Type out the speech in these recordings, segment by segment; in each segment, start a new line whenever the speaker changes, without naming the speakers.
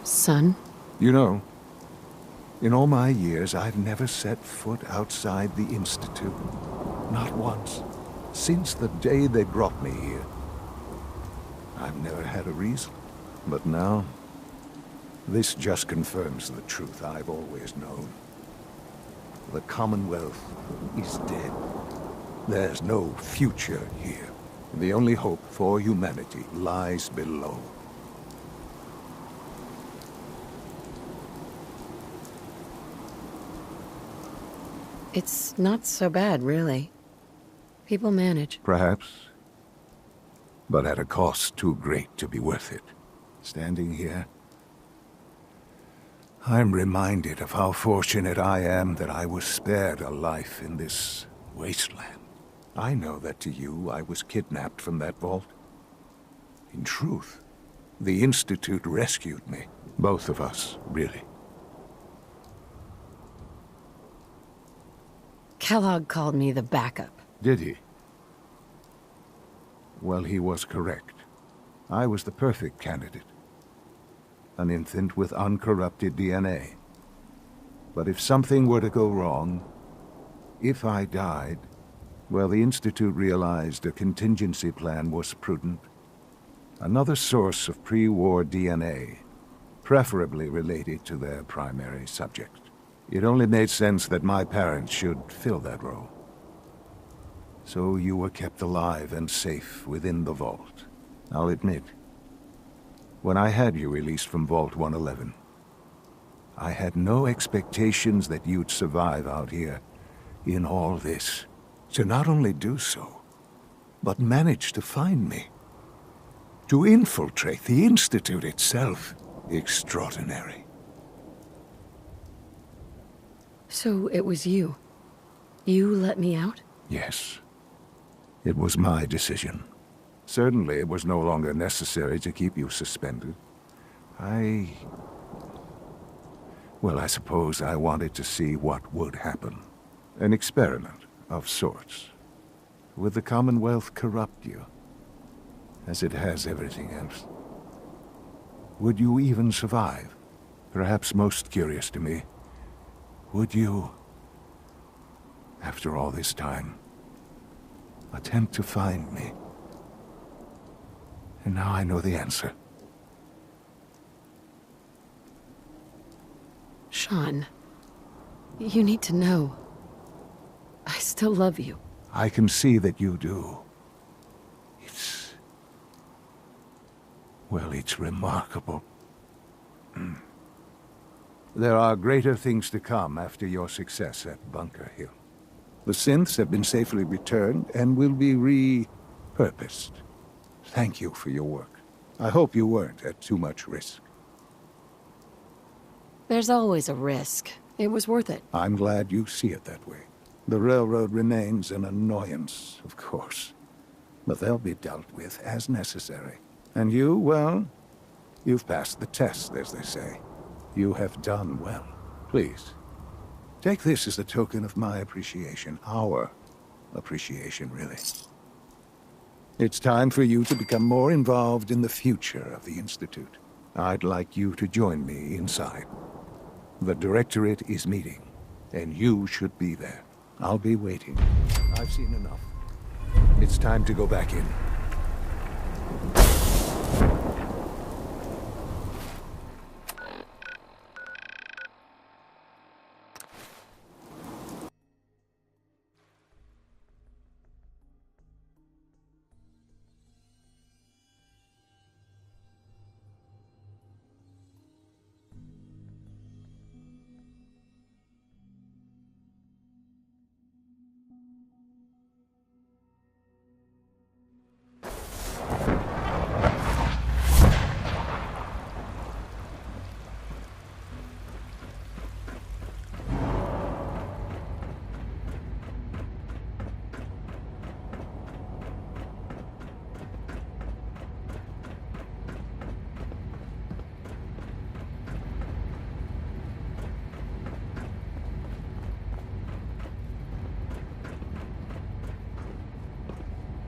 Son?
You know, in all my years, I've never set foot outside the Institute. Not once. Since the day they brought me here. I've never had a reason. But now, this just confirms the truth I've always known. The Commonwealth is dead. There's no future here. The only hope for humanity lies below.
It's not so bad, really. People manage.
Perhaps. But at a cost too great to be worth it. Standing here, I'm reminded of how fortunate I am that I was spared a life in this wasteland. I know that to you, I was kidnapped from that vault. In truth, the Institute rescued me. Both of us, really.
Kellogg called me the backup.
Did he? Well, he was correct. I was the perfect candidate. An infant with uncorrupted DNA. But if something were to go wrong, if I died, well, the Institute realized a contingency plan was prudent. Another source of pre-war DNA, preferably related to their primary subject. It only made sense that my parents should fill that role. So you were kept alive and safe within the vault. I'll admit, when I had you released from Vault 111, I had no expectations that you'd survive out here in all this. To not only do so, but manage to find me. To infiltrate the Institute itself. Extraordinary.
So it was you. You let me out?
Yes. It was my decision. Certainly it was no longer necessary to keep you suspended. Well, I suppose I wanted to see what would happen. An experiment of sorts. Would the Commonwealth corrupt you, as it has everything else? Would you even survive? Perhaps most curious to me, would you, after all this time, attempt to find me? And now I know the answer.
Sean, you need to know. I still love you.
I can see that you do. Well, it's remarkable. There are greater things to come after your success at Bunker Hill. The synths have been safely returned and will be repurposed. Thank you for your work. I hope you weren't at too much risk.
There's always a risk. It was worth it.
I'm glad you see it that way. The railroad remains an annoyance, of course. But they'll be dealt with as necessary. And you, well, you've passed the test, as they say. You have done well. Please, take this as a token of my appreciation. Our appreciation, really. It's time for you to become more involved in the future of the Institute. I'd like you to join me inside. The Directorate is meeting, and you should be there. I'll be waiting. I've seen enough. It's time to go back in.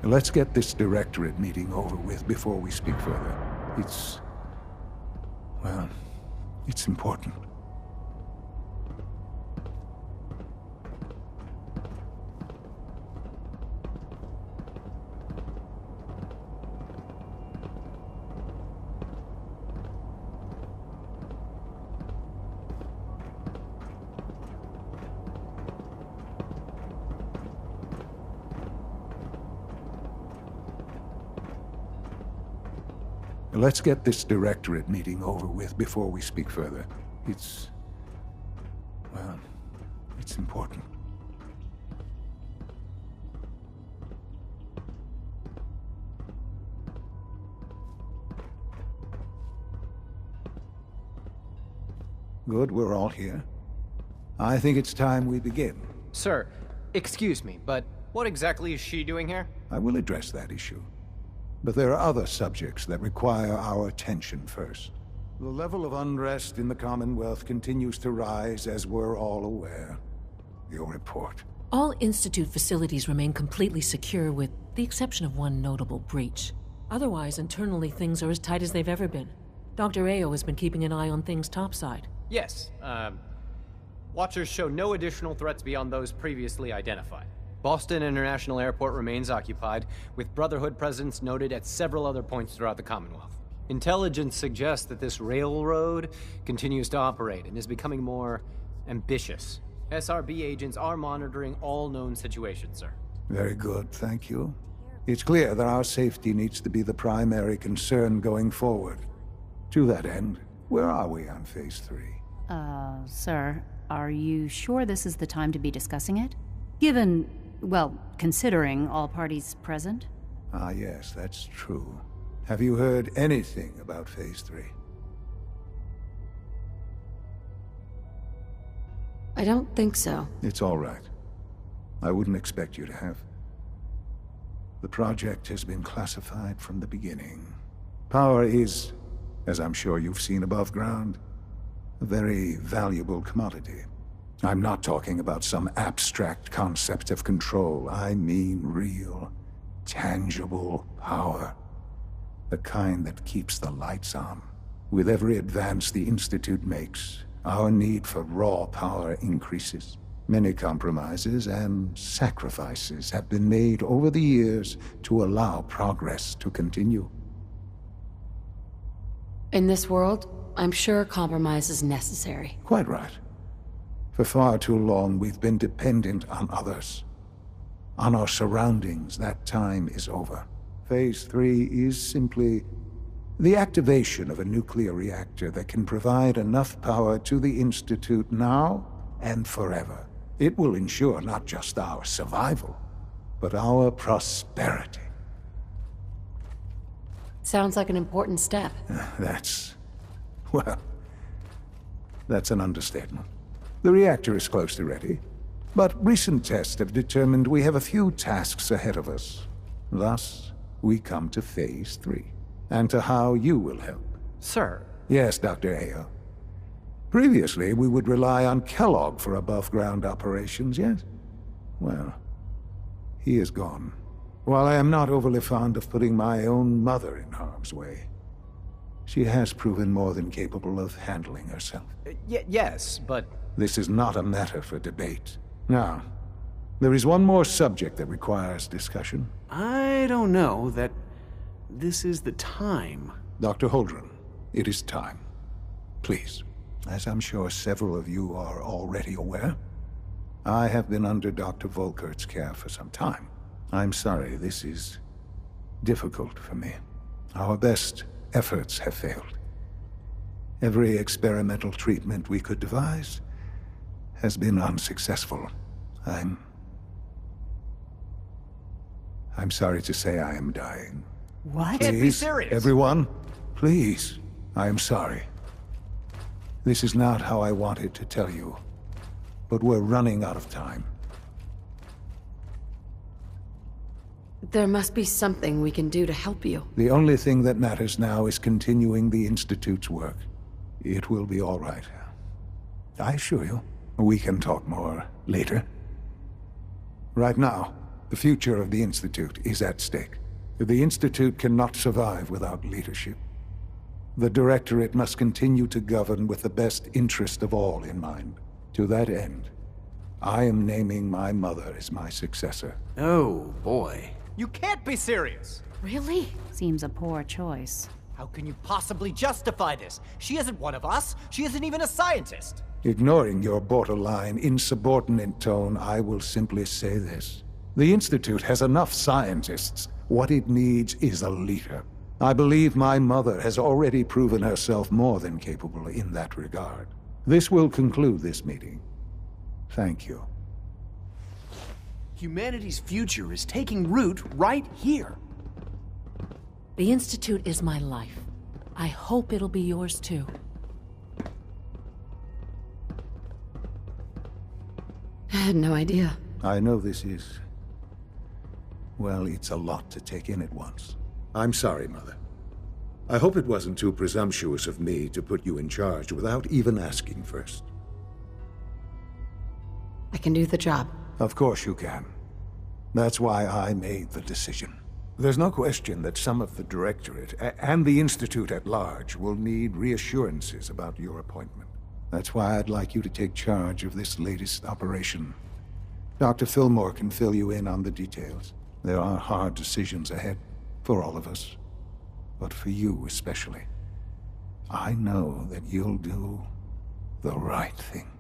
Let's get this Directorate meeting over with before we speak further. Well, It's important. Let's get this directorate meeting over with before we speak further. Well, it's important. Good, we're all here. I think it's time we begin.
Sir, excuse me, but what exactly is she doing here?
I will address that issue. But there are other subjects that require our attention first. The level of unrest in the Commonwealth continues to rise, as we're all aware. Your report.
All Institute facilities remain completely secure with the exception of one notable breach. Otherwise, internally things are as tight as they've ever been. Dr. Ayo has been keeping an eye on things topside.
Yes, Watchers show no additional threats beyond those previously identified. Boston International Airport remains occupied, with Brotherhood presence noted at several other points throughout the Commonwealth. Intelligence suggests that this railroad continues to operate and is becoming more ambitious. SRB agents are monitoring all known situations, sir.
Very good, thank you. It's clear that our safety needs to be the primary concern going forward. To that end, where are we on Phase 3?
Sir, are you sure this is the time to be discussing it? Given, well, considering all parties present?
Ah, yes, that's true. Have you heard anything about Phase 3?
I don't think so.
It's all right. I wouldn't expect you to have. The project has been classified from the beginning. Power is, as I'm sure you've seen above ground, a very valuable commodity. I'm not talking about some abstract concept of control. I mean real, tangible power. The kind that keeps the lights on. With every advance the Institute makes, our need for raw power increases. Many compromises and sacrifices have been made over the years to allow progress to continue.
In this world, I'm sure compromise is necessary.
Quite right. For far too long, we've been dependent on others. On our surroundings. That time is over. Phase 3 is simply the activation of a nuclear reactor that can provide enough power to the Institute now and forever. It will ensure not just our survival, but our prosperity.
Sounds like an important step.
Well, that's an understatement. The reactor is close to ready, but recent tests have determined we have a few tasks ahead of us. Thus, we come to Phase 3, and to how you will help.
Sir.
Yes, Dr. Ayo. Previously, we would rely on Kellogg for above-ground operations, yes? Well, he is gone. While I am not overly fond of putting my own mother in harm's way, she has proven more than capable of handling herself.
Yes, but...
This is not a matter for debate. Now, there is one more subject that requires discussion.
I don't know that this is the time.
Dr. Holdren, it is time. Please. As I'm sure several of you are already aware, I have been under Dr. Volkert's care for some time. I'm sorry, this is difficult for me. Our best efforts have failed. Every experimental treatment we could devise has been unsuccessful. I'm sorry to say I am dying.
What?
Can't be serious.
Everyone, please. I am sorry. This is not how I wanted to tell you, but we're running out of time.
There must be something we can do to help you.
The only thing that matters now is continuing the Institute's work. It will be all right. I assure you. We can talk more later. Right now, the future of the Institute is at stake. The Institute cannot survive without leadership. The Directorate must continue to govern with the best interest of all in mind. To that end, I am naming my mother as my successor.
Oh, boy.
You can't be serious!
Really?
Seems a poor choice.
How can you possibly justify this? She isn't one of us. She isn't even a scientist.
Ignoring your borderline, insubordinate tone, I will simply say this. The Institute has enough scientists. What it needs is a leader. I believe my mother has already proven herself more than capable in that regard. This will conclude this meeting. Thank you.
Humanity's future is taking root right here.
The Institute is my life. I hope it'll be yours too.
I had no idea.
I know this is... well, it's a lot to take in at once.
I'm sorry, Mother. I hope it wasn't too presumptuous of me to put you in charge without even asking first.
I can do the job.
Of course you can. That's why I made the decision. There's no question that some of the Directorate and the Institute at large will need reassurances about your appointment. That's why I'd like you to take charge of this latest operation. Dr. Fillmore can fill you in on the details. There are hard decisions ahead, for all of us. But for you especially. I know that you'll do the right thing.